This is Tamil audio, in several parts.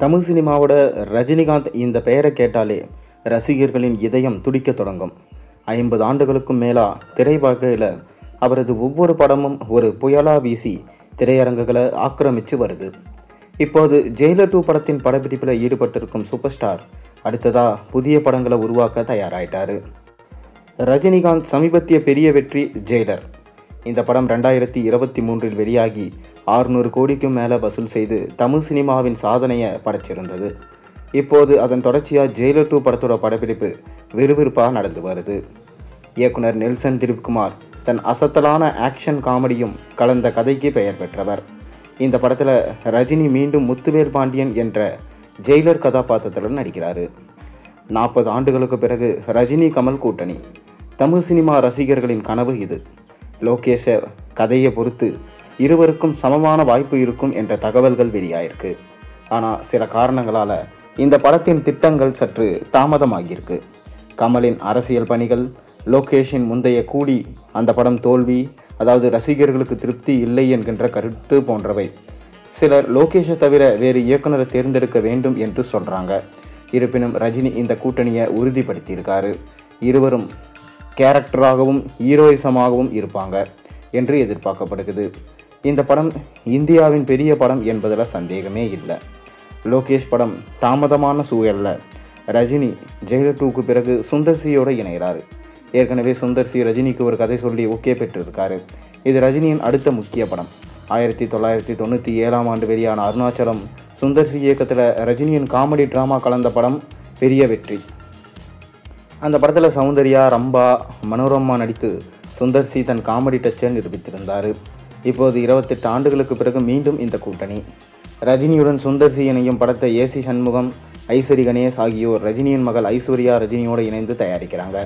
தமிழ் சினிமாவோட ரஜினிகாந்த் இந்த பெயரை கேட்டாலே ரசிகர்களின் இதயம் துடிக்க தொடங்கும். 50 ஆண்டுகளுக்கும் மேலா திரை வாழ்க்கையில் அவரது ஒவ்வொரு படமும் ஒரு புயலா வீசி திரையரங்குகளை ஆக்கிரமித்து வருது. இப்போது ஜெயிலர் 2 படத்தின் படப்பிடிப்பில் ஈடுபட்டிருக்கும் சூப்பர் ஸ்டார் அடுத்ததா புதிய படங்களை உருவாக்க தயாராயிட்டாரு. ரஜினிகாந்த் சமீபத்திய பெரிய வெற்றி ஜெயிலர். இந்த படம் 2023 வெளியாகி 600 கோடிக்கும் மேலே வசூல் செய்து தமிழ் சினிமாவின் சாதனையை படைச்சிருந்தது. இப்போது அதன் தொடர்ச்சியாக ஜெயிலர் 2 படத்தோட படப்பிடிப்பு விறுவிறுப்பாக நடந்து வருது. இயக்குனர் நெல்சன் திலீப்குமார் தன் அசத்தலான ஆக்ஷன் காமெடியும் கலந்த கதைக்கு பெயர் பெற்றவர். இந்த படத்தில் ரஜினி மீண்டும் முத்துவேல் பாண்டியன் என்ற ஜெயிலர் கதாபாத்திரத்தில் நடிக்கிறாரு. 40 ஆண்டுகளுக்கு பிறகு ரஜினி கமல் கூட்டணி. தமிழ் சினிமா ரசிகர்களின் கனவு இது. லோகேஷ கதையை பொறுத்து இருவருக்கும் சமமான வாய்ப்பு இருக்கும் என்ற தகவல்கள் வெளியாயிருக்கு. ஆனால் சில காரணங்களால் இந்த படத்தின் திட்டங்கள் சற்று தாமதமாகியிருக்கு. கமலின் அரசியல் பணிகள், லோகேஷின் முந்தைய கூலி அந்த படம் தோல்வி, அதாவது ரசிகர்களுக்கு திருப்தி இல்லை என்கின்ற கருத்து போன்றவை. சிலர் லோகேஷை தவிர வேறு இயக்குனரை தேர்ந்தெடுக்க வேண்டும் என்று சொல்கிறாங்க. இருப்பினும் ரஜினி இந்த கூட்டணியை உறுதிப்படுத்தியிருக்காரு. இருவரும் கேரக்டராகவும் ஹீரோயிசமாகவும் இருப்பாங்க என்று எதிர்பார்க்கப்படுகிறது. இந்த படம் இந்தியாவின் பெரிய படம் என்பதில் சந்தேகமே இல்லை. லோகேஷ் படம் தாமதமான சூழல்ல ரஜினி ஜெயிலர் 2க்கு பிறகு சுந்தர் சியோடு இணைகிறார். ஏற்கனவே சுந்தர் சி ரஜினிக்கு ஒரு கதை சொல்லி ஓகே பெற்றிருக்காரு. இது ரஜினியின் அடுத்த முக்கிய படம். 1997 ஆண்டு வெளியான அருணாச்சலம் சுந்தர் சி இயக்கத்தில் ரஜினியின் காமெடி ட்ராமா கலந்த படம் பெரிய வெற்றி. அந்த படத்தில் சௌந்தர்யா, ரம்பா, மனோரமா நடித்து சுந்தர் சி தன் காமெடி டச்சை நிரூபித்திருந்தார். இப்போது 28 ஆண்டுகளுக்கு பிறகு மீண்டும் இந்த கூட்டணி. ரஜினியுடன் சுந்தர் சி இணையும் படத்தை ஏசி சண்முகம், ஐஸ்வரி கணேஷ் ஆகியோர் ரஜினியின் மகள் ஐஸ்வர்யா ரஜினியோடு இணைந்து தயாரிக்கிறாங்க.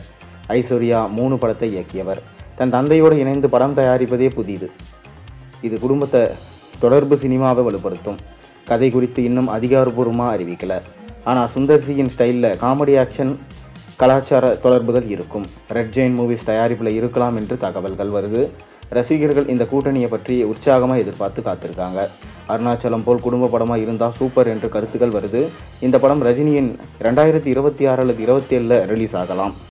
ஐஸ்வர்யா 3 படத்தை இயக்கியவர். தன் தந்தையோடு இணைந்து படம் தயாரிப்பதே புதிது. இது குடும்பத்தை தொடர்பு சினிமாவை வலுப்படுத்தும். கதை குறித்து இன்னும் அதிகாரப்பூர்வமாக அறிவிக்கலை. ஆனால் சுந்தர் சியின் ஸ்டைலில் காமெடி ஆக்ஷன் கலாச்சார தொடர்புகள் இருக்கும். ரெட் ஜெயின் மூவிஸ் தயாரிப்பில் இருக்கலாம் என்று தகவல்கள் வருது. ரசிகர்கள் இந்த கூட்டணியை பற்றி உற்சாகமாக எதிர்பார்த்து காத்திருக்காங்க. அருணாச்சலம் போல் குடும்ப படமாக இருந்தால் சூப்பர் என்று கருத்துக்கள் வருது. இந்த படம் ரஜினியின் 2026 அல்லது 27 ரிலீஸ் ஆகலாம்.